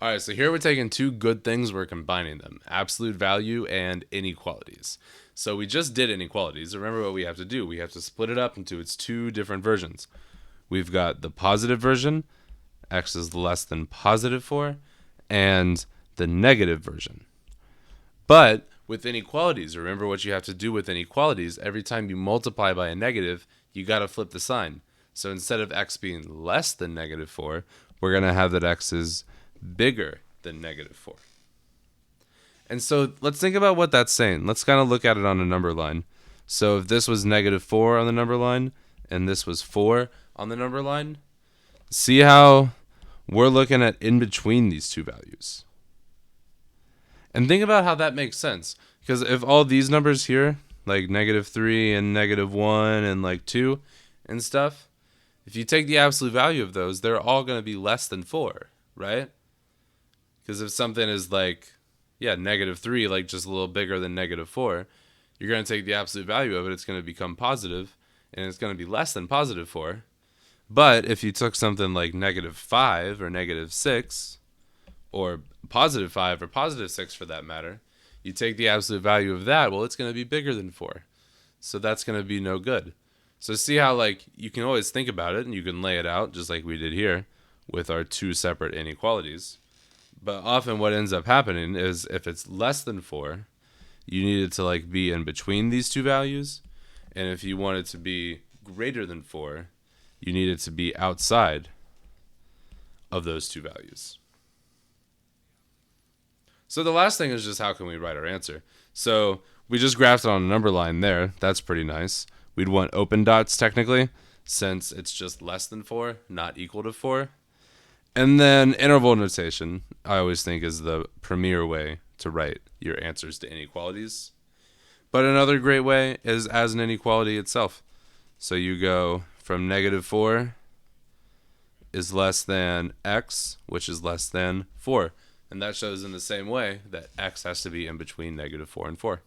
All right, so here we're taking two good things, we're combining them: absolute value and inequalities. So we just did inequalities. Remember what we have to do. We have to split it up into its two different versions. We've got the positive version, x is less than positive 4, and the negative version. But with inequalities, remember what you have to do with inequalities. Every time you multiply by a negative, you got to flip the sign. So instead of x being less than negative 4, we're going to have that x is bigger than negative 4. And so let's think about what that's saying. Let's kind of look at it on a number line. So if this was negative 4 on the number line and this was 4 on the number line, see how we're looking at in between these two values. And think about how that makes sense. Because if all these numbers here, like negative 3 and negative 1 and like 2 and stuff, if you take the absolute value of those, they're all going to be less than 4, right? Because if something is like, negative 3, like just a little bigger than negative 4, you're going to take the absolute value of it, it's going to become positive, and it's going to be less than positive 4. But if you took something like negative 5 or negative 6, or positive 5 or positive 6 for that matter, you take the absolute value of that, well, it's going to be bigger than 4. So that's going to be no good. So see how like you can always think about it and you can lay it out just like we did here with our two separate inequalities. But often what ends up happening is if it's less than 4, you need it to like be in between these two values. And if you want it to be greater than 4, you need it to be outside of those two values. So the last thing is just how can we write our answer? So we just graphed it on a number line there. That's pretty nice. We'd want open dots technically, since it's just less than 4, not equal to 4. And then interval notation, I always think, is the premier way to write your answers to inequalities. But another great way is as an inequality itself. So you go from negative 4 is less than x, which is less than 4. And that shows in the same way that x has to be in between negative 4 and 4.